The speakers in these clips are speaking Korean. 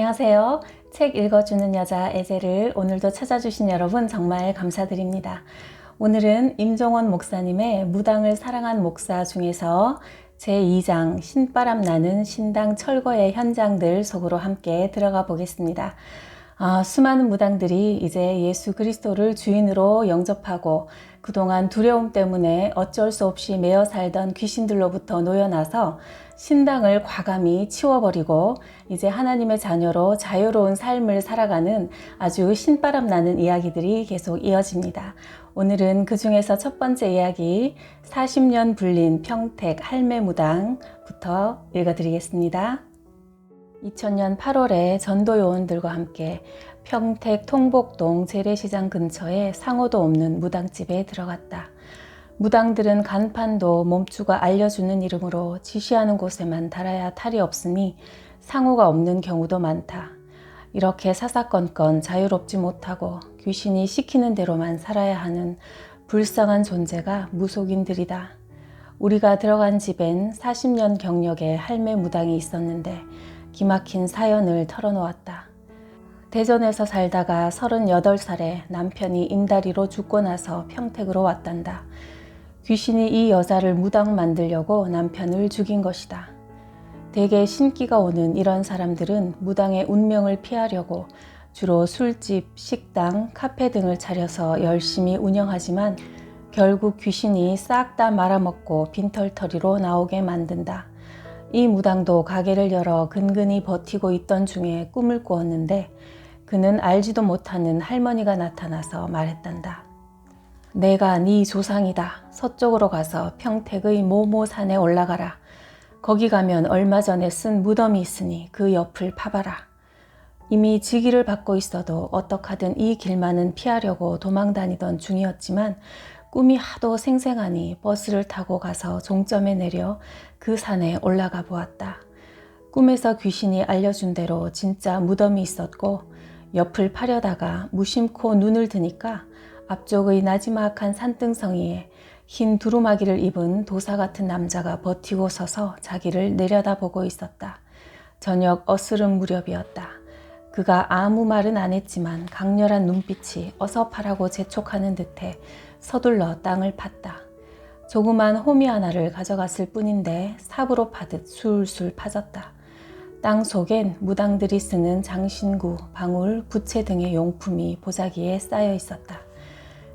안녕하세요. 책 읽어주는 여자 에제를 오늘도 찾아주신 여러분 정말 감사드립니다. 오늘은 임종원 목사님의 무당을 사랑한 목사 중에서 제2장 신바람 나는 신당 철거의 현장들 속으로 함께 들어가 보겠습니다. 수많은 무당들이 이제 예수 그리스도를 주인으로 영접하고 그동안 두려움 때문에 어쩔 수 없이 매여 살던 귀신들로부터 놓여나서 신당을 과감히 치워버리고 이제 하나님의 자녀로 자유로운 삶을 살아가는 아주 신바람 나는 이야기들이 계속 이어집니다. 오늘은 그 중에서 첫 번째 이야기 40년 불린 평택 할매무당부터 읽어드리겠습니다. 2000년 8월에 전도 요원들과 함께 평택 통복동 재래시장 근처에 상호도 없는 무당집에 들어갔다. 무당들은 간판도 몸주가 알려주는 이름으로 지시하는 곳에만 달아야 탈이 없으니 상호가 없는 경우도 많다. 이렇게 사사건건 자유롭지 못하고 귀신이 시키는 대로만 살아야 하는 불쌍한 존재가 무속인들이다. 우리가 들어간 집엔 40년 경력의 할매 무당이 있었는데 기막힌 사연을 털어놓았다. 대전에서 살다가 38살에 남편이 임다리로 죽고 나서 평택으로 왔단다. 귀신이 이 여자를 무당 만들려고 남편을 죽인 것이다. 대개 신기가 오는 이런 사람들은 무당의 운명을 피하려고 주로 술집, 식당, 카페 등을 차려서 열심히 운영하지만 결국 귀신이 싹 다 말아먹고 빈털터리로 나오게 만든다. 이 무당도 가게를 열어 근근히 버티고 있던 중에 꿈을 꾸었는데 그는 알지도 못하는 할머니가 나타나서 말했단다. 내가 네 조상이다. 서쪽으로 가서 평택의 모모산에 올라가라. 거기 가면 얼마 전에 쓴 무덤이 있으니 그 옆을 파봐라. 이미 직위를 받고 있어도 어떡하든 이 길만은 피하려고 도망다니던 중이었지만 꿈이 하도 생생하니 버스를 타고 가서 종점에 내려 그 산에 올라가 보았다. 꿈에서 귀신이 알려준 대로 진짜 무덤이 있었고 옆을 파려다가 무심코 눈을 드니까 앞쪽의 나지막한 산등성이에 흰 두루마기를 입은 도사 같은 남자가 버티고 서서 자기를 내려다보고 있었다. 저녁 어스름 무렵이었다. 그가 아무 말은 안 했지만 강렬한 눈빛이 어서 파라고 재촉하는 듯해 서둘러 땅을 팠다. 조그만 호미 하나를 가져갔을 뿐인데 삽으로 파듯 술술 파졌다. 땅 속엔 무당들이 쓰는 장신구, 방울, 부채 등의 용품이 보자기에 쌓여 있었다.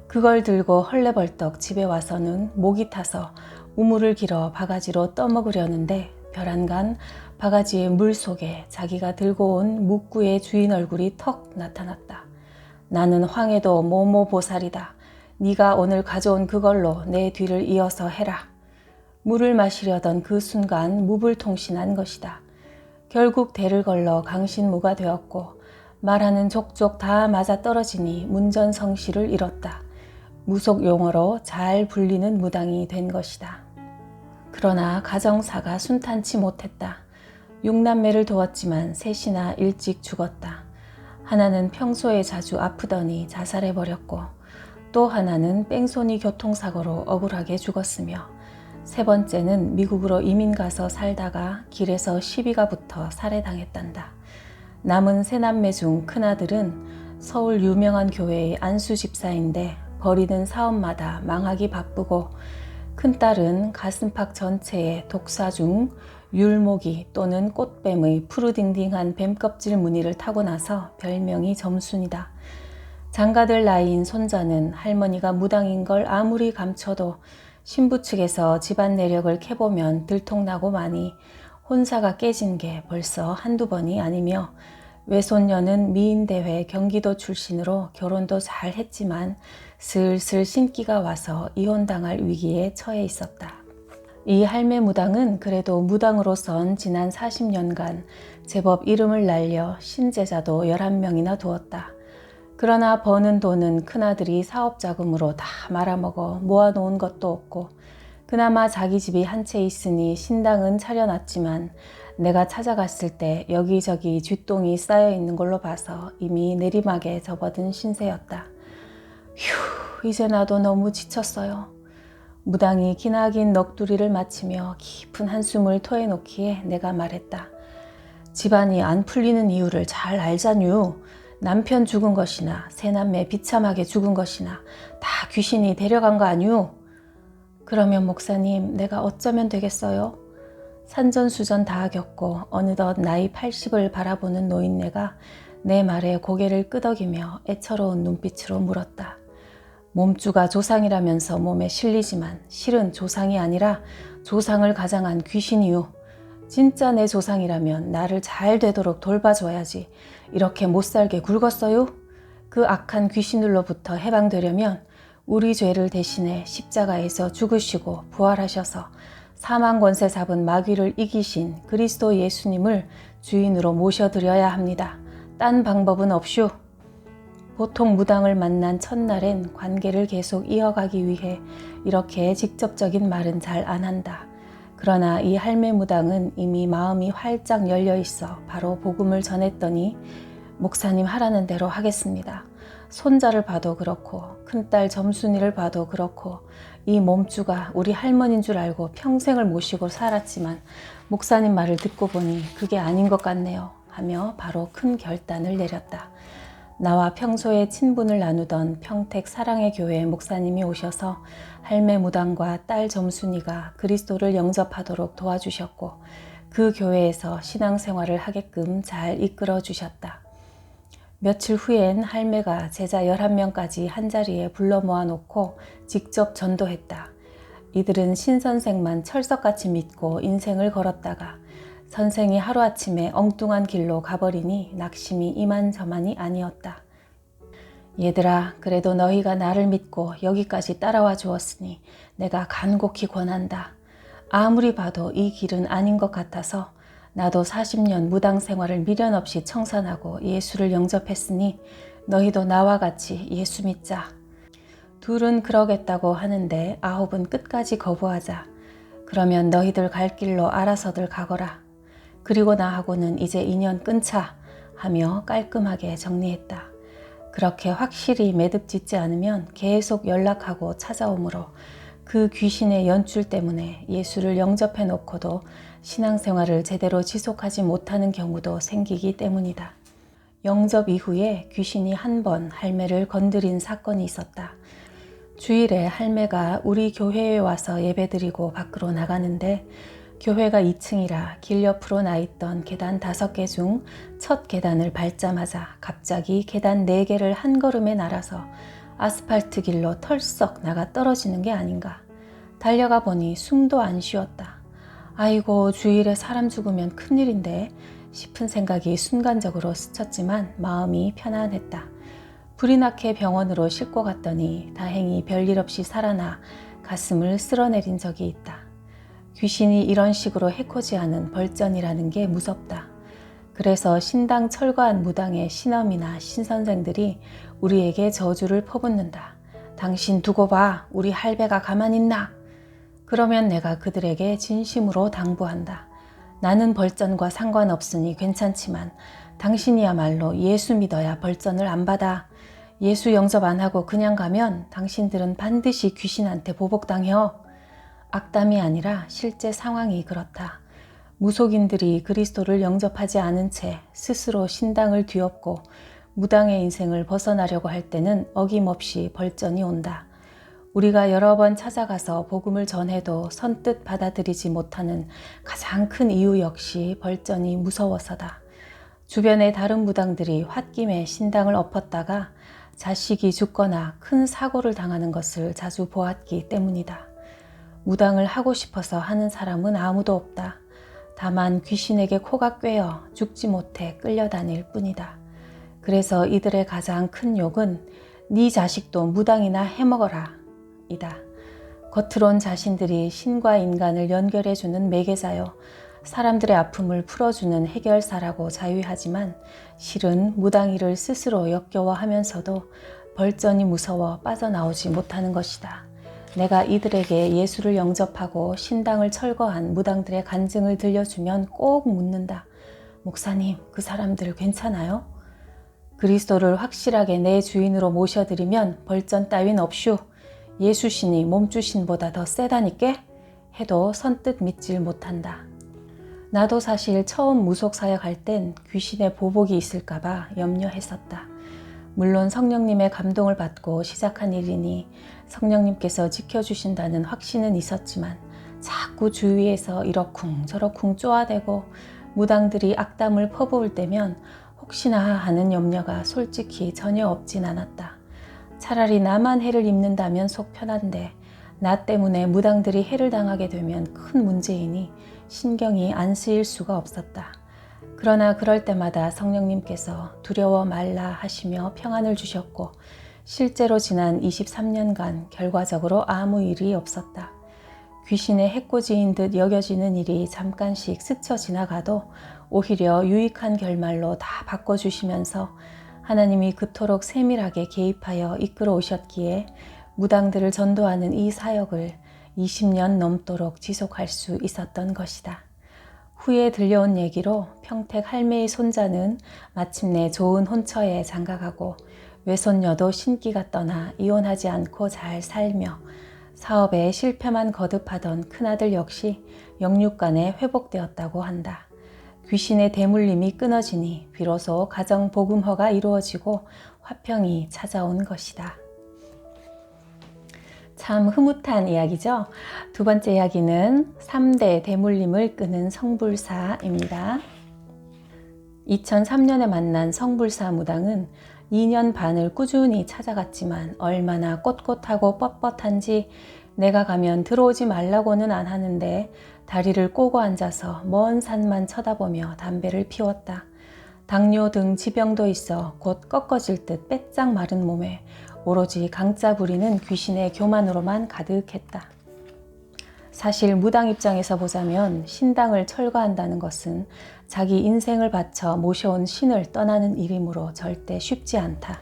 그걸 들고 헐레벌떡 집에 와서는 목이 타서 우물을 길어 바가지로 떠먹으려는데 별안간 바가지의 물 속에 자기가 들고 온 묵구의 주인 얼굴이 턱 나타났다. 나는 황해도 모모보살이다. 네가 오늘 가져온 그걸로 내 뒤를 이어서 해라. 물을 마시려던 그 순간 무불통신한 것이다. 결국 대를 걸러 강신무가 되었고 말하는 족족 다 맞아떨어지니 문전성시를 잃었다. 무속 용어로 잘 불리는 무당이 된 것이다. 그러나 가정사가 순탄치 못했다. 6남매를 두었지만 셋이나 일찍 죽었다. 하나는 평소에 자주 아프더니 자살해버렸고 또 하나는 뺑소니 교통사고로 억울하게 죽었으며 세 번째는 미국으로 이민 가서 살다가 길에서 시비가 붙어 살해당했단다. 남은 세 남매 중 큰아들은 서울 유명한 교회의 안수 집사인데 버리는 사업마다 망하기 바쁘고 큰딸은 가슴팍 전체에 독사 중 율모기 또는 꽃뱀의 푸르딩딩한 뱀껍질 무늬를 타고 나서 별명이 점순이다. 장가들 나이인 손자는 할머니가 무당인 걸 아무리 감춰도 신부 측에서 집안 내력을 캐보면 들통나고 마니 혼사가 깨진 게 벌써 한두 번이 아니며 외손녀는 미인대회 경기도 출신으로 결혼도 잘 했지만 슬슬 신기가 와서 이혼당할 위기에 처해 있었다. 이 할매 무당은 그래도 무당으로선 지난 40년간 제법 이름을 날려 신제자도 11명이나 두었다. 그러나 버는 돈은 큰아들이 사업자금으로 다 말아먹어 모아놓은 것도 없고 그나마 자기 집이 한 채 있으니 신당은 차려놨지만 내가 찾아갔을 때 여기저기 쥐똥이 쌓여있는 걸로 봐서 이미 내리막에 접어든 신세였다. 휴, 이제 나도 너무 지쳤어요. 무당이 기나긴 넋두리를 마치며 깊은 한숨을 토해놓기에 내가 말했다. 집안이 안 풀리는 이유를 잘 알자뉴. 남편 죽은 것이나 새남매 비참하게 죽은 것이나 다 귀신이 데려간 거 아뉴. 그러면 목사님, 내가 어쩌면 되겠어요? 산전수전 다 겪고 어느덧 나이 80을 바라보는 노인네가 내 말에 고개를 끄덕이며 애처로운 눈빛으로 물었다. 몸주가 조상이라면서 몸에 실리지만 실은 조상이 아니라 조상을 가장한 귀신이요. 진짜 내 조상이라면 나를 잘 되도록 돌봐줘야지 이렇게 못살게 굵었어요? 그 악한 귀신들로부터 해방되려면 우리 죄를 대신해 십자가에서 죽으시고 부활하셔서 사망 권세 잡은 마귀를 이기신 그리스도 예수님을 주인으로 모셔드려야 합니다. 딴 방법은 없슈. 보통 무당을 만난 첫날엔 관계를 계속 이어가기 위해 이렇게 직접적인 말은 잘 안 한다. 그러나 이 할매 무당은 이미 마음이 활짝 열려 있어 바로 복음을 전했더니 목사님 하라는 대로 하겠습니다. 손자를 봐도 그렇고 큰딸 점순이를 봐도 그렇고 이 몸주가 우리 할머니인 줄 알고 평생을 모시고 살았지만 목사님 말을 듣고 보니 그게 아닌 것 같네요 하며 바로 큰 결단을 내렸다. 나와 평소에 친분을 나누던 평택 사랑의 교회 목사님이 오셔서 할매 무당과 딸 점순이가 그리스도를 영접하도록 도와주셨고 그 교회에서 신앙생활을 하게끔 잘 이끌어 주셨다. 며칠 후엔 할매가 제자 11명까지 한자리에 불러 모아놓고 직접 전도했다. 이들은 신선생만 철석같이 믿고 인생을 걸었다가 선생이 하루아침에 엉뚱한 길로 가버리니 낙심이 이만저만이 아니었다. 얘들아, 그래도 너희가 나를 믿고 여기까지 따라와 주었으니 내가 간곡히 권한다. 아무리 봐도 이 길은 아닌 것 같아서 나도 40년 무당 생활을 미련 없이 청산하고 예수를 영접했으니 너희도 나와 같이 예수 믿자. 둘은 그러겠다고 하는데 9은 끝까지 거부하자. 그러면 너희들 갈 길로 알아서들 가거라. 그리고 나하고는 이제 인연 끊자 하며 깔끔하게 정리했다. 그렇게 확실히 매듭 짓지 않으면 계속 연락하고 찾아오므로 그 귀신의 연출 때문에 예수를 영접해 놓고도 신앙생활을 제대로 지속하지 못하는 경우도 생기기 때문이다. 영접 이후에 귀신이 한 번 할매를 건드린 사건이 있었다. 주일에 할매가 우리 교회에 와서 예배드리고 밖으로 나가는데 교회가 2층이라 길 옆으로 나 있던 계단 5개 중 첫 계단을 밟자마자 갑자기 계단 4개를 한 걸음에 날아서 아스팔트 길로 털썩 나가 떨어지는 게 아닌가. 달려가 보니 숨도 안 쉬었다. 아이고, 주일에 사람 죽으면 큰일인데 싶은 생각이 순간적으로 스쳤지만 마음이 편안했다. 불이 나게 병원으로 싣고 갔더니 다행히 별일 없이 살아나 가슴을 쓸어내린 적이 있다. 귀신이 이런 식으로 해코지하는 벌전이라는 게 무섭다. 그래서 신당 철거한 무당의 신엄이나 신선생들이 우리에게 저주를 퍼붓는다. 당신 두고 봐. 우리 할배가 가만히 있나? 그러면 내가 그들에게 진심으로 당부한다. 나는 벌전과 상관없으니 괜찮지만 당신이야말로 예수 믿어야 벌전을 안 받아. 예수 영접 안 하고 그냥 가면 당신들은 반드시 귀신한테 보복당혀. 악담이 아니라 실제 상황이 그렇다. 무속인들이 그리스도를 영접하지 않은 채 스스로 신당을 뒤엎고 무당의 인생을 벗어나려고 할 때는 어김없이 벌전이 온다. 우리가 여러 번 찾아가서 복음을 전해도 선뜻 받아들이지 못하는 가장 큰 이유 역시 벌전이 무서워서다. 주변의 다른 무당들이 홧김에 신당을 엎었다가 자식이 죽거나 큰 사고를 당하는 것을 자주 보았기 때문이다. 무당을 하고 싶어서 하는 사람은 아무도 없다. 다만 귀신에게 코가 꿰어 죽지 못해 끌려다닐 뿐이다. 그래서 이들의 가장 큰 욕은 네 자식도 무당이나 해먹어라 이다. 겉으론 자신들이 신과 인간을 연결해주는 매개자요, 사람들의 아픔을 풀어주는 해결사라고 자유하지만 실은 무당이를 스스로 역겨워하면서도 벌전이 무서워 빠져나오지 못하는 것이다. 내가 이들에게 예수를 영접하고 신당을 철거한 무당들의 간증을 들려주면 꼭 묻는다. 목사님, 그 사람들 괜찮아요? 그리스도를 확실하게 내 주인으로 모셔드리면 벌전 따윈 없슈. 예수신이 몸주신보다 더 세다니께? 해도 선뜻 믿질 못한다. 나도 사실 처음 무속 사역할 땐 귀신의 보복이 있을까봐 염려했었다. 물론 성령님의 감동을 받고 시작한 일이니 성령님께서 지켜주신다는 확신은 있었지만 자꾸 주위에서 이러쿵 저러쿵 쪼아대고 무당들이 악담을 퍼부을 때면 혹시나 하는 염려가 솔직히 전혀 없진 않았다. 차라리 나만 해를 입는다면 속 편한데 나 때문에 무당들이 해를 당하게 되면 큰 문제이니 신경이 안 쓰일 수가 없었다. 그러나 그럴 때마다 성령님께서 두려워 말라 하시며 평안을 주셨고 실제로 지난 23년간 결과적으로 아무 일이 없었다. 귀신의 해코지인 듯 여겨지는 일이 잠깐씩 스쳐 지나가도 오히려 유익한 결말로 다 바꿔주시면서 하나님이 그토록 세밀하게 개입하여 이끌어 오셨기에 무당들을 전도하는 이 사역을 20년 넘도록 지속할 수 있었던 것이다. 후에 들려온 얘기로 평택 할매의 손자는 마침내 좋은 혼처에 장가가고 외손녀도 신기가 떠나 이혼하지 않고 잘 살며 사업에 실패만 거듭하던 큰아들 역시 영육간에 회복되었다고 한다. 귀신의 대물림이 끊어지니 비로소 가정 복음화가 이루어지고 화평이 찾아온 것이다. 참 흐뭇한 이야기죠. 두 번째 이야기는 3대 대물림을 끄는 성불사입니다. 2003년에 만난 성불사 무당은 2년 반을 꾸준히 찾아갔지만 얼마나 꼿꼿하고 뻣뻣한지 내가 가면 들어오지 말라고는 안 하는데 다리를 꼬고 앉아서 먼 산만 쳐다보며 담배를 피웠다. 당뇨 등 지병도 있어 곧 꺾어질 듯 빼짝 마른 몸에 오로지 강짜 부리는 귀신의 교만으로만 가득했다. 사실 무당 입장에서 보자면 신당을 철거한다는 것은 자기 인생을 바쳐 모셔온 신을 떠나는 일이므로 절대 쉽지 않다.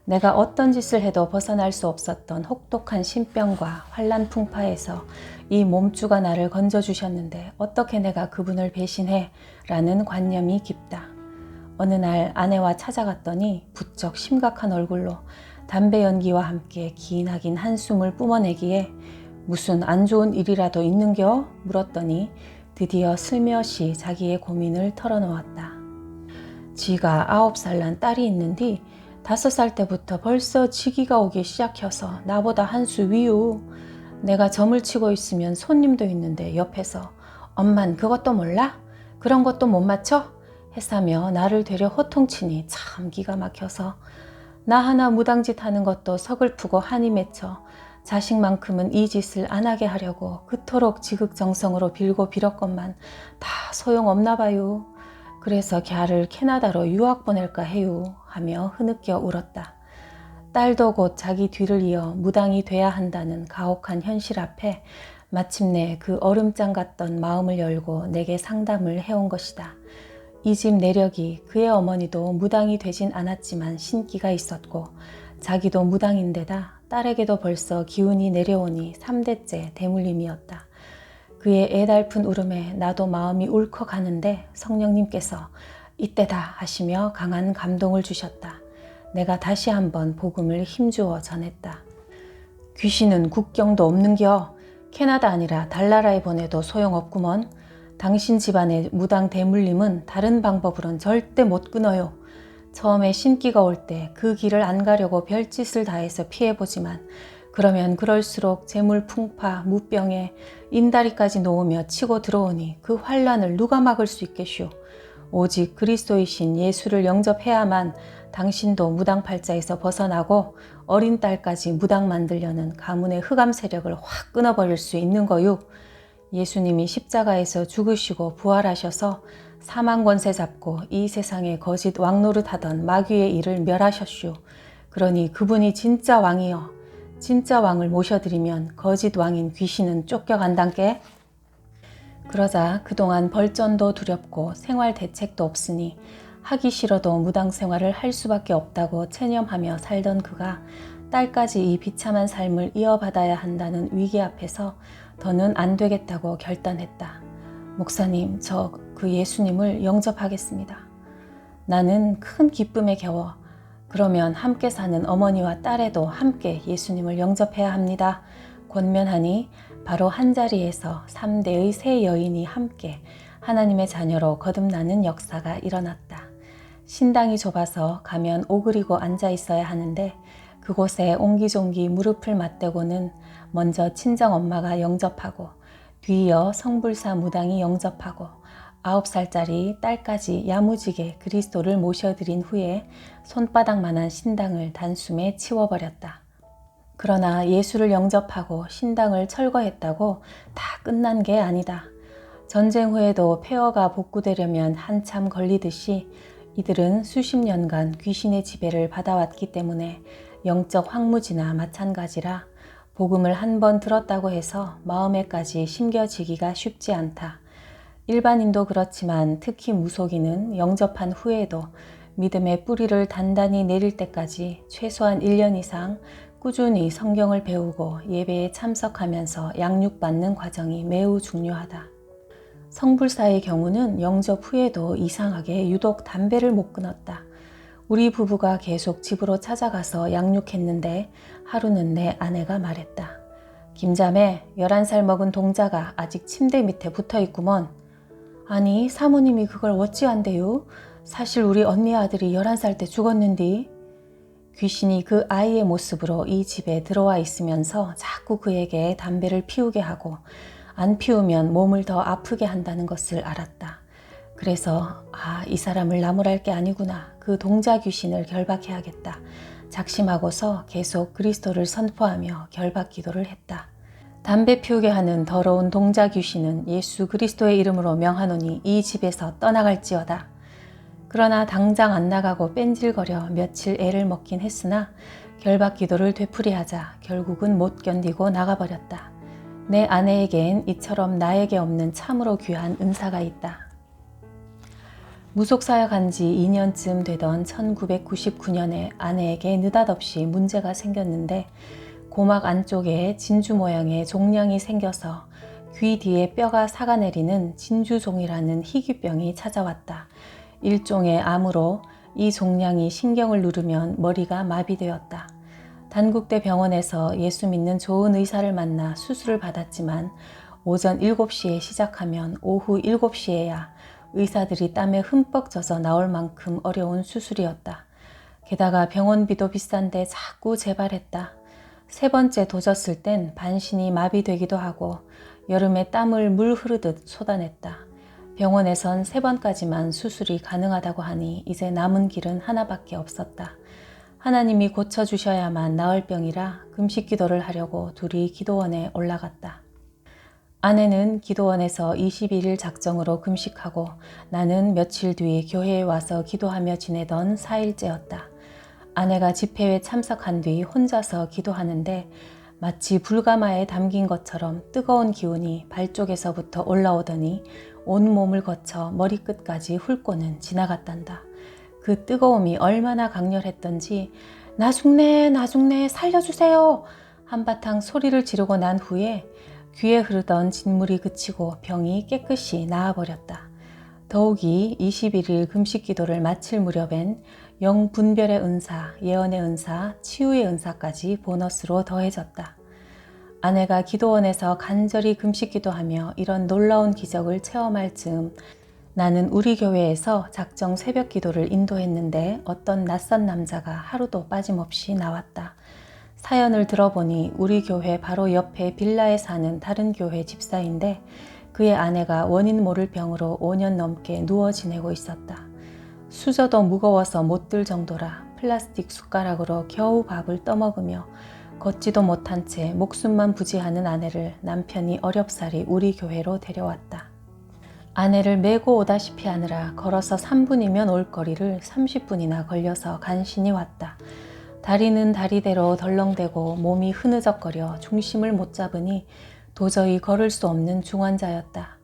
내가 어떤 짓을 해도 벗어날 수 없었던 혹독한 신병과 환란 풍파에서 이 몸주가 나를 건져주셨는데 어떻게 내가 그분을 배신해? 라는 관념이 깊다. 어느 날 아내와 찾아갔더니 부쩍 심각한 얼굴로 담배 연기와 함께 기나긴 한숨을 뿜어내기에 무슨 안 좋은 일이라도 있는겨? 물었더니 드디어 슬며시 자기의 고민을 털어놓았다. 지가 9살 난 딸이 있는디 5살 때부터 벌써 지기가 오기 시작해서 나보다 한 수 위유. 내가 점을 치고 있으면 손님도 있는데 옆에서 엄만 그것도 몰라? 그런 것도 못 맞춰? 했사며 나를 되려 호통치니 참 기가 막혀서 나 하나 무당짓 하는 것도 서글프고 한이 맺혀 자식만큼은 이 짓을 안 하게 하려고 그토록 지극정성으로 빌고 빌었건만 다 소용없나 봐요. 그래서 걔를 캐나다로 유학 보낼까 해요 하며 흐느껴 울었다. 딸도 곧 자기 뒤를 이어 무당이 돼야 한다는 가혹한 현실 앞에 마침내 그 얼음장 같던 마음을 열고 내게 상담을 해온 것이다. 이 집 내력이 그의 어머니도 무당이 되진 않았지만 신기가 있었고 자기도 무당인데다 딸에게도 벌써 기운이 내려오니 3대째 대물림이었다. 그의 애달픈 울음에 나도 마음이 울컥하는데 성령님께서 이때다 하시며 강한 감동을 주셨다. 내가 다시 한번 복음을 힘주어 전했다. 귀신은 국경도 없는겨. 캐나다 아니라 달나라에 보내도 소용없구먼. 당신 집안의 무당 대물림은 다른 방법으론 절대 못 끊어요. 처음에 신기가 올 때 그 길을 안 가려고 별짓을 다해서 피해보지만 그러면 그럴수록 재물 풍파, 무병에 인다리까지 놓으며 치고 들어오니 그 환란을 누가 막을 수 있겠슈. 오직 그리스도이신 예수를 영접해야만 당신도 무당팔자에서 벗어나고 어린 딸까지 무당 만들려는 가문의 흑암 세력을 확 끊어버릴 수 있는 거유. 예수님이 십자가에서 죽으시고 부활하셔서 사망 권세 잡고 이 세상에 거짓 왕노릇하던 마귀의 일을 멸하셨슈. 그러니 그분이 진짜 왕이여. 진짜 왕을 모셔드리면 거짓 왕인 귀신은 쫓겨간단께. 그러자 그동안 벌전도 두렵고 생활 대책도 없으니 하기 싫어도 무당 생활을 할 수밖에 없다고 체념하며 살던 그가 딸까지 이 비참한 삶을 이어받아야 한다는 위기 앞에서 더는 안 되겠다고 결단했다. 목사님, 저 그 예수님을 영접하겠습니다. 나는 큰 기쁨에 겨워 그러면 함께 사는 어머니와 딸에도 함께 예수님을 영접해야 합니다. 권면하니 바로 한자리에서 3대의 세 여인이 함께 하나님의 자녀로 거듭나는 역사가 일어났다. 신당이 좁아서 가면 오그리고 앉아 있어야 하는데 그곳에 옹기종기 무릎을 맞대고는 먼저 친정엄마가 영접하고 뒤이어 성불사 무당이 영접하고 9살짜리 딸까지 야무지게 그리스도를 모셔드린 후에 손바닥만한 신당을 단숨에 치워버렸다. 그러나 예수를 영접하고 신당을 철거했다고 다 끝난 게 아니다. 전쟁 후에도 폐허가 복구되려면 한참 걸리듯이 이들은 수십 년간 귀신의 지배를 받아왔기 때문에 영적 황무지나 마찬가지라 복음을 한 번 들었다고 해서 마음에까지 심겨지기가 쉽지 않다. 일반인도 그렇지만 특히 무속인은 영접한 후에도 믿음의 뿌리를 단단히 내릴 때까지 최소한 1년 이상 꾸준히 성경을 배우고 예배에 참석하면서 양육받는 과정이 매우 중요하다. 성불사의 경우는 영접 후에도 이상하게 유독 담배를 못 끊었다. 우리 부부가 계속 집으로 찾아가서 양육했는데 하루는 내 아내가 말했다. 김자매, 11살 먹은 동자가 아직 침대 밑에 붙어있구먼. 아니, 사모님이 그걸 어찌한대요? 사실 우리 언니 아들이 11살 때 죽었는디. 귀신이 그 아이의 모습으로 이 집에 들어와 있으면서 자꾸 그에게 담배를 피우게 하고 안 피우면 몸을 더 아프게 한다는 것을 알았다. 그래서 이 사람을 나무랄 게 아니구나. 그 동자 귀신을 결박해야겠다. 작심하고서 계속 그리스도를 선포하며 결박 기도를 했다. 담배 피우게 하는 더러운 동자 귀신은 예수 그리스도의 이름으로 명하노니 이 집에서 떠나갈지어다. 그러나 당장 안 나가고 뺀질거려 며칠 애를 먹긴 했으나 결박 기도를 되풀이하자 결국은 못 견디고 나가버렸다. 내 아내에겐 이처럼 나에게 없는 참으로 귀한 은사가 있다. 무속사역한 지 2년쯤 되던 1999년에 아내에게 느닷없이 문제가 생겼는데 고막 안쪽에 진주 모양의 종양이 생겨서 귀 뒤에 뼈가 삭아내리는 진주종이라는 희귀병이 찾아왔다. 일종의 암으로 이 종양이 신경을 누르면 머리가 마비되었다. 단국대 병원에서 예수 믿는 좋은 의사를 만나 수술을 받았지만 오전 7시에 시작하면 오후 7시에야 의사들이 땀에 흠뻑 젖어 나올 만큼 어려운 수술이었다. 게다가 병원비도 비싼데 자꾸 재발했다. 3번째 도졌을 땐 반신이 마비되기도 하고 여름에 땀을 물 흐르듯 쏟아냈다. 병원에선 3번까지만 수술이 가능하다고 하니 이제 남은 길은 하나밖에 없었다. 하나님이 고쳐주셔야만 나을 병이라 금식 기도를 하려고 둘이 기도원에 올라갔다. 아내는 기도원에서 21일 작정으로 금식하고 나는 며칠 뒤 교회에 와서 기도하며 지내던 4일째였다. 아내가 집회에 참석한 뒤 혼자서 기도하는데 마치 불가마에 담긴 것처럼 뜨거운 기운이 발 쪽에서부터 올라오더니 온몸을 거쳐 머리끝까지 훑고는 지나갔단다. 그 뜨거움이 얼마나 강렬했던지 나 죽네 살려주세요 한바탕 소리를 지르고 난 후에 귀에 흐르던 진물이 그치고 병이 깨끗이 나아버렸다. 더욱이 21일 금식 기도를 마칠 무렵엔 영분별의 은사, 예언의 은사, 치유의 은사까지 보너스로 더해졌다. 아내가 기도원에서 간절히 금식 기도하며 이런 놀라운 기적을 체험할 즈음 나는 우리 교회에서 작정 새벽 기도를 인도했는데 어떤 낯선 남자가 하루도 빠짐없이 나왔다. 사연을 들어보니 우리 교회 바로 옆에 빌라에 사는 다른 교회 집사인데 그의 아내가 원인 모를 병으로 5년 넘게 누워 지내고 있었다. 수저도 무거워서 못 들 정도라 플라스틱 숟가락으로 겨우 밥을 떠먹으며 걷지도 못한 채 목숨만 부지하는 아내를 남편이 어렵사리 우리 교회로 데려왔다. 아내를 메고 오다시피 하느라 걸어서 3분이면 올 거리를 30분이나 걸려서 간신히 왔다. 다리는 다리대로 덜렁대고 몸이 흐느적거려 중심을 못 잡으니 도저히 걸을 수 없는 중환자였다.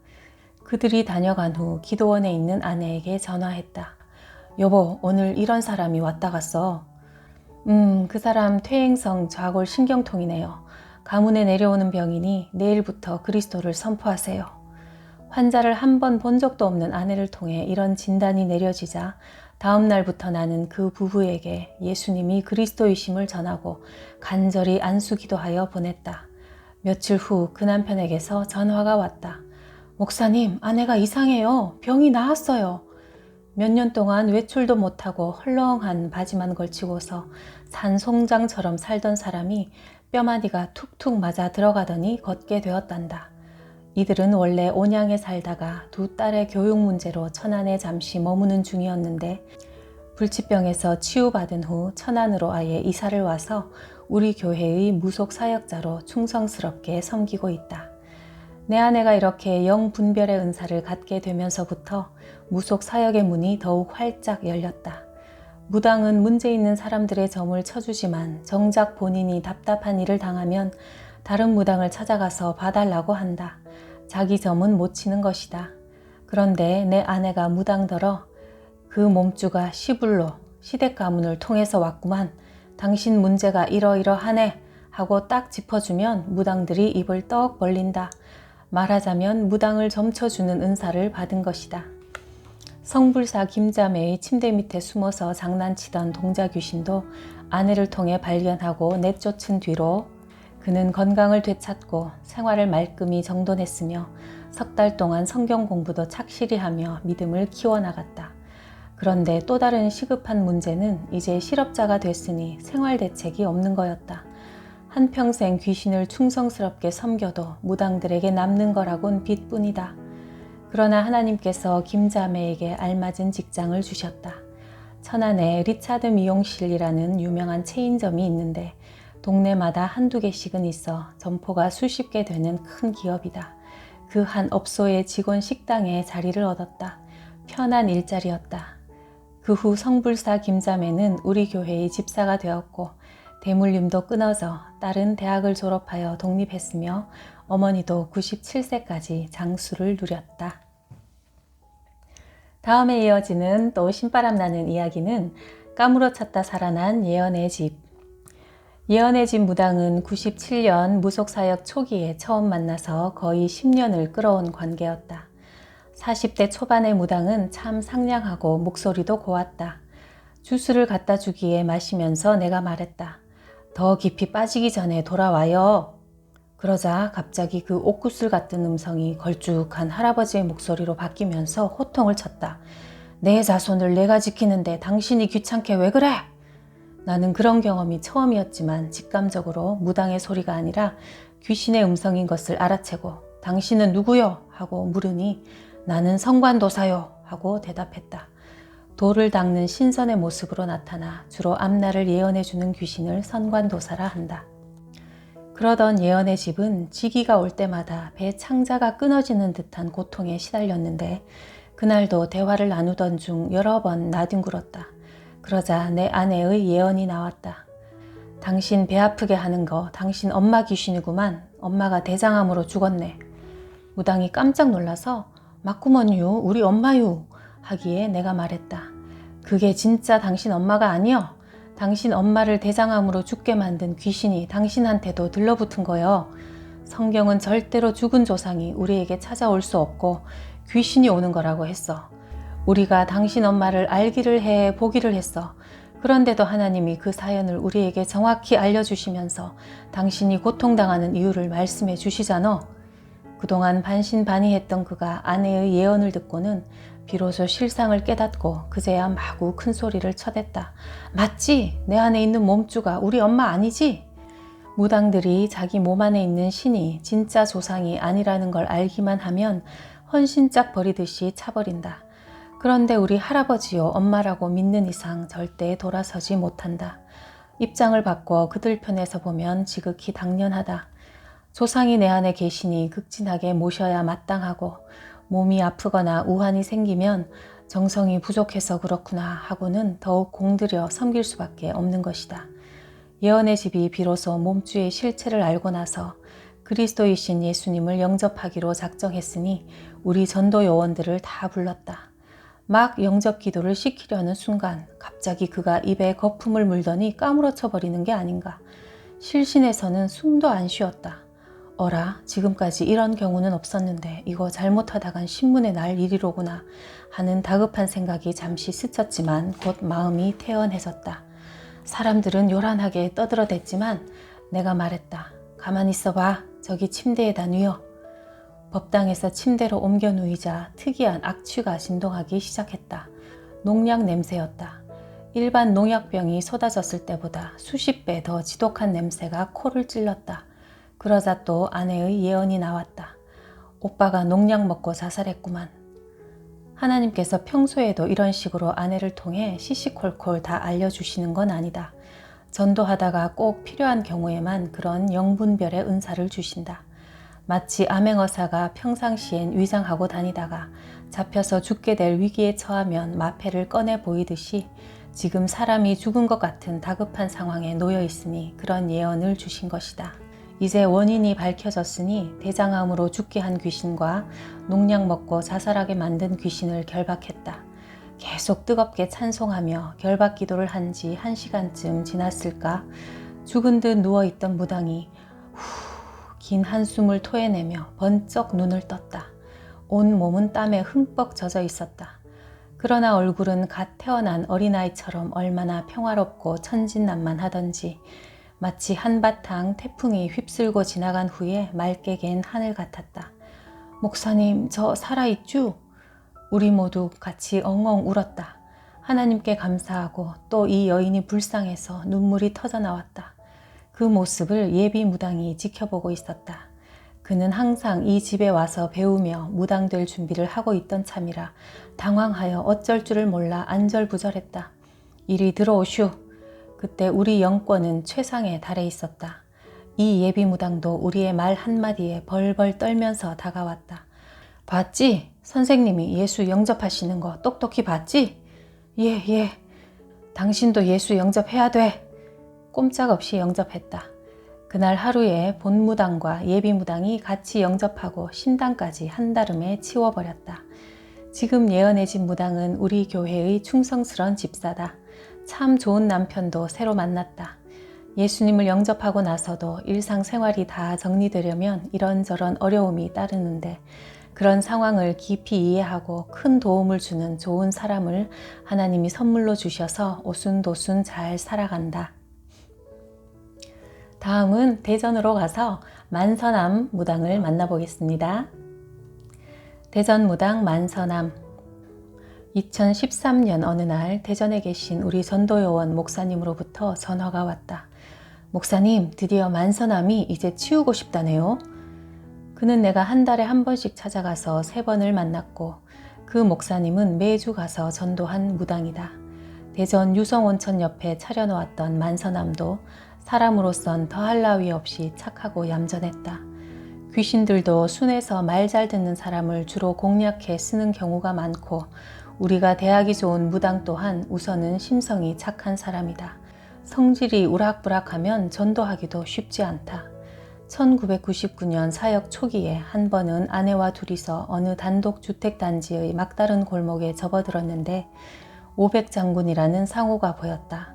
그들이 다녀간 후 기도원에 있는 아내에게 전화했다. 여보, 오늘 이런 사람이 왔다 갔어. 그 사람 퇴행성 좌골 신경통이네요. 가문에 내려오는 병이니 내일부터 그리스도를 선포하세요. 환자를 한 번 본 적도 없는 아내를 통해 이런 진단이 내려지자 다음 날부터 나는 그 부부에게 예수님이 그리스도이심을 전하고 간절히 안수 기도하여 보냈다. 며칠 후 그 남편에게서 전화가 왔다. 목사님, 아내가 이상해요. 병이 나았어요. 몇 년 동안 외출도 못하고 헐렁한 바지만 걸치고서 산송장처럼 살던 사람이 뼈마디가 툭툭 맞아 들어가더니 걷게 되었단다. 이들은 원래 온양에 살다가 두 딸의 교육 문제로 천안에 잠시 머무는 중이었는데 불치병에서 치유받은 후 천안으로 아예 이사를 와서 우리 교회의 무속 사역자로 충성스럽게 섬기고 있다. 내 아내가 이렇게 영분별의 은사를 갖게 되면서부터 무속 사역의 문이 더욱 활짝 열렸다. 무당은 문제 있는 사람들의 점을 쳐주지만 정작 본인이 답답한 일을 당하면 다른 무당을 찾아가서 봐달라고 한다. 자기 점은 못 치는 것이다. 그런데 내 아내가 무당더러 그 몸주가 시불로 시댁 가문을 통해서 왔구만. 당신 문제가 이러이러하네 하고 딱 짚어주면 무당들이 입을 떡 벌린다. 말하자면 무당을 점쳐주는 은사를 받은 것이다. 성불사 김자매의 침대 밑에 숨어서 장난치던 동자귀신도 아내를 통해 발견하고 내쫓은 뒤로 그는 건강을 되찾고 생활을 말끔히 정돈했으며 석 달 동안 성경 공부도 착실히 하며 믿음을 키워나갔다. 그런데 또 다른 시급한 문제는 이제 실업자가 됐으니 생활 대책이 없는 거였다. 한평생 귀신을 충성스럽게 섬겨도 무당들에게 남는 거라곤 빚뿐이다. 그러나 하나님께서 김자매에게 알맞은 직장을 주셨다. 천안에 리차드 미용실이라는 유명한 체인점이 있는데 동네마다 한두 개씩은 있어 점포가 수십 개 되는 큰 기업이다. 그 한 업소의 직원 식당에 자리를 얻었다. 편한 일자리였다. 그 후 성불사 김자매는 우리 교회의 집사가 되었고 대물림도 끊어져 딸은 대학을 졸업하여 독립했으며 어머니도 97세까지 장수를 누렸다. 다음에 이어지는 또 신바람 나는 이야기는 까무러 찾다 살아난 예언의 집. 예언의 집 무당은 97년 무속사역 초기에 처음 만나서 거의 10년을 끌어온 관계였다. 40대 초반의 무당은 참 상냥하고 목소리도 고왔다. 주스를 갖다 주기에 마시면서 내가 말했다. 더 깊이 빠지기 전에 돌아와요. 그러자 갑자기 그 옥구슬 같은 음성이 걸쭉한 할아버지의 목소리로 바뀌면서 호통을 쳤다. 내 자손을 내가 지키는데 당신이 귀찮게 왜 그래? 나는 그런 경험이 처음이었지만 직감적으로 무당의 소리가 아니라 귀신의 음성인 것을 알아채고 당신은 누구요? 하고 물으니 나는 성관도사요 하고 대답했다. 돌을 닦는 신선의 모습으로 나타나 주로 앞날을 예언해주는 귀신을 선관도사라 한다. 그러던 예언의 집은 지기가 올 때마다 배 창자가 끊어지는 듯한 고통에 시달렸는데 그날도 대화를 나누던 중 여러 번 나뒹굴었다. 그러자 내 아내의 예언이 나왔다. 당신 배 아프게 하는 거 당신 엄마 귀신이구만. 엄마가 대장암으로 죽었네. 무당이 깜짝 놀라서 맞구먼유 우리 엄마유 하기에 내가 말했다. 그게 진짜 당신 엄마가 아니여. 당신 엄마를 대장암으로 죽게 만든 귀신이 당신한테도 들러붙은 거요. 성경은 절대로 죽은 조상이 우리에게 찾아올 수 없고 귀신이 오는 거라고 했어. 우리가 당신 엄마를 알기를 해 보기를 했어. 그런데도 하나님이 그 사연을 우리에게 정확히 알려주시면서 당신이 고통당하는 이유를 말씀해 주시잖아. 그동안 반신반의했던 그가 아내의 예언을 듣고는 비로소 실상을 깨닫고 그제야 마구 큰 소리를 쳐댔다. 맞지? 내 안에 있는 몸주가 우리 엄마 아니지? 무당들이 자기 몸 안에 있는 신이 진짜 조상이 아니라는 걸 알기만 하면 헌신짝 버리듯이 차버린다. 그런데 우리 할아버지요 엄마라고 믿는 이상 절대 돌아서지 못한다. 입장을 바꿔 그들 편에서 보면 지극히 당연하다. 조상이 내 안에 계시니 극진하게 모셔야 마땅하고 몸이 아프거나 우환이 생기면 정성이 부족해서 그렇구나 하고는 더욱 공들여 섬길 수밖에 없는 것이다. 예언의 집이 비로소 몸주의 실체를 알고 나서 그리스도이신 예수님을 영접하기로 작정했으니 우리 전도 요원들을 다 불렀다. 막 영접 기도를 시키려는 순간 갑자기 그가 입에 거품을 물더니 까무러쳐 버리는 게 아닌가. 실신에서는 숨도 안 쉬었다. 어라, 지금까지 이런 경우는 없었는데 이거 잘못하다간 신문에 날 일이로구나 하는 다급한 생각이 잠시 스쳤지만 곧 마음이 태연해졌다. 사람들은 요란하게 떠들어댔지만 내가 말했다. 가만히 있어봐. 저기 침대에다 뉘어. 법당에서 침대로 옮겨 누이자 특이한 악취가 진동하기 시작했다. 농약 냄새였다. 일반 농약병이 쏟아졌을 때보다 수십 배 더 지독한 냄새가 코를 찔렀다. 그러자 또 아내의 예언이 나왔다. 오빠가 농약 먹고 자살했구만. 하나님께서 평소에도 이런 식으로 아내를 통해 시시콜콜 다 알려주시는 건 아니다. 전도하다가 꼭 필요한 경우에만 그런 영분별의 은사를 주신다. 마치 암행어사가 평상시엔 위장하고 다니다가 잡혀서 죽게 될 위기에 처하면 마패를 꺼내 보이듯이 지금 사람이 죽은 것 같은 다급한 상황에 놓여 있으니 그런 예언을 주신 것이다. 이제 원인이 밝혀졌으니 대장암으로 죽게 한 귀신과 농약 먹고 자살하게 만든 귀신을 결박했다. 계속 뜨겁게 찬송하며 결박 기도를 한 지 1시간쯤 지났을까? 죽은 듯 누워있던 무당이 긴 한숨을 토해내며 번쩍 눈을 떴다. 온 몸은 땀에 흠뻑 젖어 있었다. 그러나 얼굴은 갓 태어난 어린아이처럼 얼마나 평화롭고 천진난만하던지 마치 한바탕 태풍이 휩쓸고 지나간 후에 맑게 갠 하늘 같았다. 목사님, 저 살아있죠? 우리 모두 같이 엉엉 울었다. 하나님께 감사하고 또 이 여인이 불쌍해서 눈물이 터져 나왔다. 그 모습을 예비 무당이 지켜보고 있었다. 그는 항상 이 집에 와서 배우며 무당될 준비를 하고 있던 참이라 당황하여 어쩔 줄을 몰라 안절부절했다. 이리 들어오슈. 그때 우리 영권은 최상에 달해 있었다. 이 예비 무당도 우리의 말 한마디에 벌벌 떨면서 다가왔다. 봤지? 선생님이 예수 영접하시는 거 똑똑히 봤지? 예. 당신도 예수 영접해야 돼. 꼼짝없이 영접했다. 그날 하루에 본무당과 예비무당이 같이 영접하고 신당까지 한달음에 치워버렸다. 지금 예언해진 무당은 우리 교회의 충성스런 집사다. 참 좋은 남편도 새로 만났다. 예수님을 영접하고 나서도 일상생활이 다 정리되려면 이런저런 어려움이 따르는데 그런 상황을 깊이 이해하고 큰 도움을 주는 좋은 사람을 하나님이 선물로 주셔서 오순도순 잘 살아간다. 다음은 대전으로 가서 만서남 무당을 만나보겠습니다. 대전 무당 만서남. 2013년 어느 날 대전에 계신 우리 전도요원 목사님으로부터 전화가 왔다. 목사님, 드디어 만서남이 이제 치우고 싶다네요. 그는 내가 한 달에 한 번씩 찾아가서 3번을 만났고 그 목사님은 매주 가서 전도한 무당이다. 대전 유성온천 옆에 차려놓았던 만서남도 사람으로선 더할 나위 없이 착하고 얌전했다. 귀신들도 순해서 말 잘 듣는 사람을 주로 공략해 쓰는 경우가 많고 우리가 대하기 좋은 무당 또한 우선은 심성이 착한 사람이다. 성질이 우락부락하면 전도하기도 쉽지 않다. 1999년 사역 초기에 한 번은 아내와 둘이서 어느 단독주택단지의 막다른 골목에 접어들었는데 500장군이라는 상호가 보였다.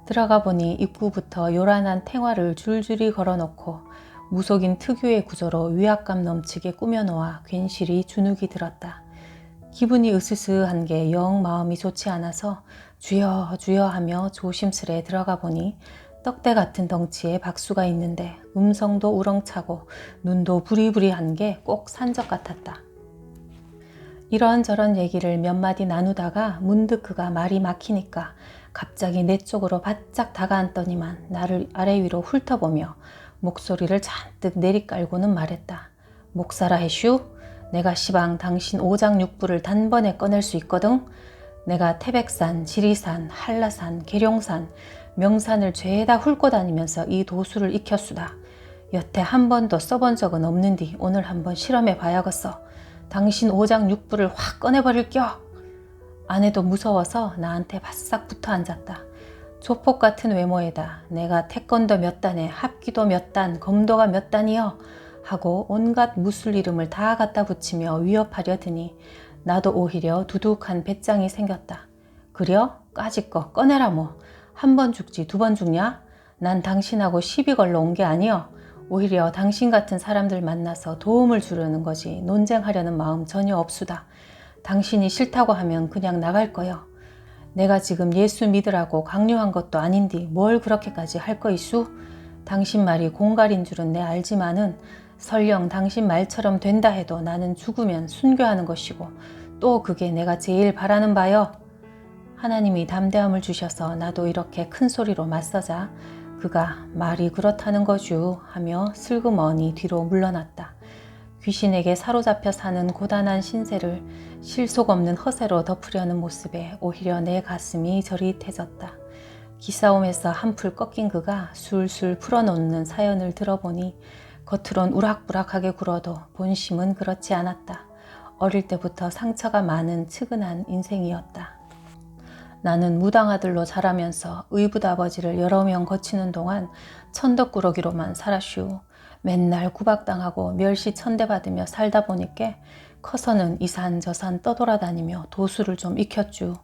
들어가 보니 입구부터 요란한 탱화를 줄줄이 걸어놓고 무속인 특유의 구조로 위압감 넘치게 꾸며놓아 괜시리 주눅이 들었다. 기분이 으스스한 게 영 마음이 좋지 않아서 주여 주여 하며 조심스레 들어가 보니 떡대 같은 덩치에 박수가 있는데 음성도 우렁차고 눈도 부리부리한 게 꼭 산적 같았다. 이런저런 얘기를 몇 마디 나누다가 문득 그가 말이 막히니까 갑자기 내 쪽으로 바짝 다가앉더니만 나를 아래 위로 훑어보며 목소리를 잔뜩 내리깔고는 말했다. 목사라 해슈? 내가 시방 당신 오장육부를 단번에 꺼낼 수 있거든? 내가 태백산, 지리산, 한라산, 계룡산, 명산을 죄다 훑고 다니면서 이 도수를 익혔수다. 여태 한 번도 써본 적은 없는디 오늘 한번 실험해 봐야겠어. 당신 오장육부를 확 꺼내버릴겨. 아내도 무서워서 나한테 바싹 붙어 앉았다. 조폭 같은 외모에다 내가 태권도 몇 단에 합기도 몇 단, 검도가 몇 단이여 하고 온갖 무술 이름을 다 갖다 붙이며 위협하려 드니 나도 오히려 두둑한 배짱이 생겼다. 그려? 까짓거 꺼내라 뭐. 한 번 죽지 2번 죽냐? 난 당신하고 시비 걸러 온 게 아니여. 오히려 당신 같은 사람들 만나서 도움을 주려는 거지 논쟁하려는 마음 전혀 없수다. 당신이 싫다고 하면 그냥 나갈 거여. 내가 지금 예수 믿으라고 강요한 것도 아닌디 뭘 그렇게까지 할 거 있수? 당신 말이 공갈인 줄은 내 알지만은 설령 당신 말처럼 된다 해도 나는 죽으면 순교하는 것이고 또 그게 내가 제일 바라는 바여. 하나님이 담대함을 주셔서 나도 이렇게 큰 소리로 맞서자 그가 말이 그렇다는 거죠 하며 슬그머니 뒤로 물러났다. 귀신에게 사로잡혀 사는 고단한 신세를 실속 없는 허세로 덮으려는 모습에 오히려 내 가슴이 저릿해졌다. 기싸움에서 한풀 꺾인 그가 술술 풀어놓는 사연을 들어보니 겉으론 우락부락하게 굴어도 본심은 그렇지 않았다. 어릴 때부터 상처가 많은 측은한 인생이었다. 나는 무당아들로 자라면서 의붓아버지를 여러 명 거치는 동안 천덕꾸러기로만 살았슈. 맨날 구박당하고 멸시 천대받으며 살다 보니까 커서는 이산저산 떠돌아다니며 도수를 좀 익혔쥬.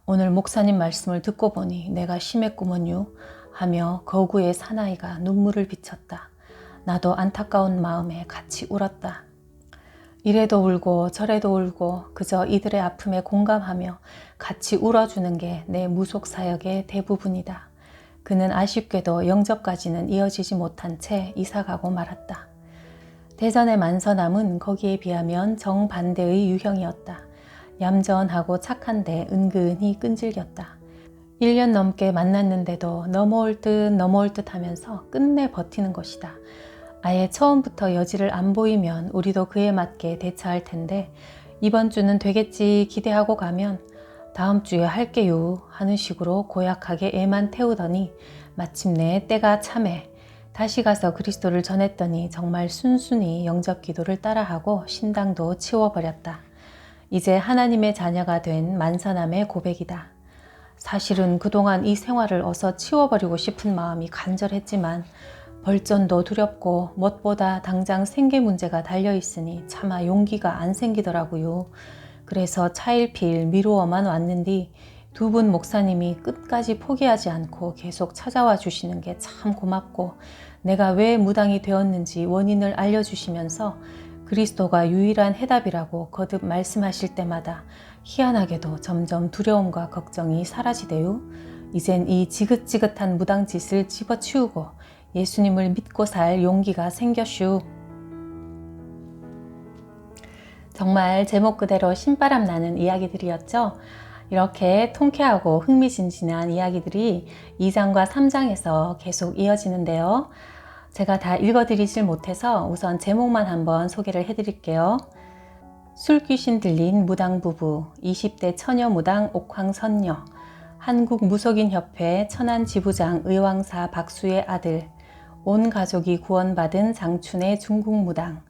오늘 목사님 말씀을 듣고 보니 내가 심했구먼요 하며 거구의 사나이가 눈물을 비쳤다. 나도 안타까운 마음에 같이 울었다. 이래도 울고 저래도 울고 그저 이들의 아픔에 공감하며 같이 울어주는 게 내 무속사역의 대부분이다. 그는 아쉽게도 영접까지는 이어지지 못한 채 이사가고 말았다. 대전의 만서남은 거기에 비하면 정반대의 유형이었다. 얌전하고 착한데 은근히 끈질겼다. 1년 넘게 만났는데도 넘어올 듯 하면서 끝내 버티는 것이다. 아예 처음부터 여지를 안 보이면 우리도 그에 맞게 대처할 텐데 이번 주는 되겠지 기대하고 가면 다음 주에 할게요 하는 식으로 고약하게 애만 태우더니 마침내 때가 참해 다시 가서 그리스도를 전했더니 정말 순순히 영접 기도를 따라하고 신당도 치워버렸다. 이제 하나님의 자녀가 된 만사남의 고백이다. 사실은 그동안 이 생활을 어서 치워버리고 싶은 마음이 간절했지만 벌전도 두렵고 무엇보다 당장 생계 문제가 달려있으니 차마 용기가 안 생기더라고요. 그래서 차일피일 미루어만 왔는디 두 분 목사님이 끝까지 포기하지 않고 계속 찾아와 주시는 게 참 고맙고 내가 왜 무당이 되었는지 원인을 알려주시면서 그리스도가 유일한 해답이라고 거듭 말씀하실 때마다 희한하게도 점점 두려움과 걱정이 사라지대요. 이젠 이 지긋지긋한 무당짓을 집어치우고 예수님을 믿고 살 용기가 생겼슈. 정말 제목 그대로 신바람 나는 이야기들이었죠. 이렇게 통쾌하고 흥미진진한 이야기들이 2장과 3장에서 계속 이어지는데요. 제가 다 읽어드리질 못해서 우선 제목만 한번 소개를 해드릴게요. 술귀신 들린 무당부부, 20대 처녀 무당 옥황선녀, 한국무속인협회 천안지부장 의왕사 박수의 아들, 온 가족이 구원받은 장춘의 중국무당,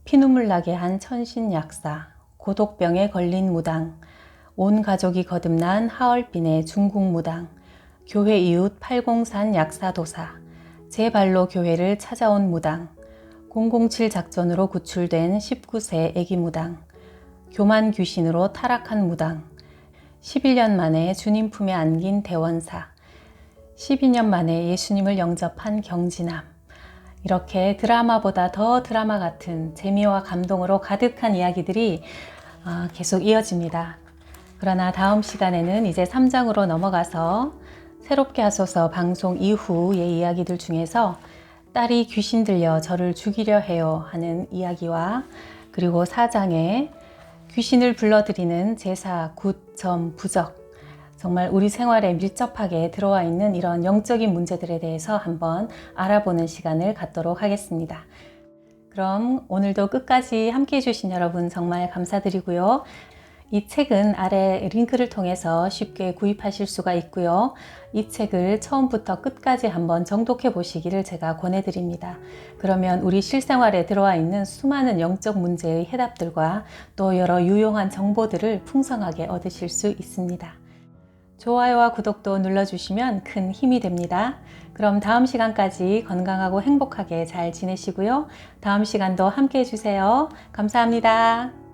피눈물 나게 한 천신약사, 고독병에 걸린 무당, 온 가족이 거듭난 하얼빈의 중국무당, 교회 이웃 팔공산 약사도사, 제 발로 교회를 찾아온 무당, 007 작전으로 구출된 19세 애기무당, 교만 귀신으로 타락한 무당, 11년 만에 주님 품에 안긴 대원사, 12년 만에 예수님을 영접한 경진남. 이렇게 드라마보다 더 드라마 같은 재미와 감동으로 가득한 이야기들이 계속 이어집니다. 그러나 다음 시간에는 이제 3장으로 넘어가서 새롭게 하소서 방송 이후의 이야기들 중에서 딸이 귀신 들려 저를 죽이려 해요 하는 이야기와 그리고 4장에 귀신을 불러들이는 제사, 굿, 점, 부적, 정말 우리 생활에 밀접하게 들어와 있는 이런 영적인 문제들에 대해서 한번 알아보는 시간을 갖도록 하겠습니다. 그럼 오늘도 끝까지 함께 해주신 여러분 정말 감사드리고요. 이 책은 아래 링크를 통해서 쉽게 구입하실 수가 있고요. 이 책을 처음부터 끝까지 한번 정독해 보시기를 제가 권해드립니다. 그러면 우리 실생활에 들어와 있는 수많은 영적 문제의 해답들과 또 여러 유용한 정보들을 풍성하게 얻으실 수 있습니다. 좋아요와 구독도 눌러주시면 큰 힘이 됩니다. 그럼 다음 시간까지 건강하고 행복하게 잘 지내시고요. 다음 시간도 함께 해주세요. 감사합니다.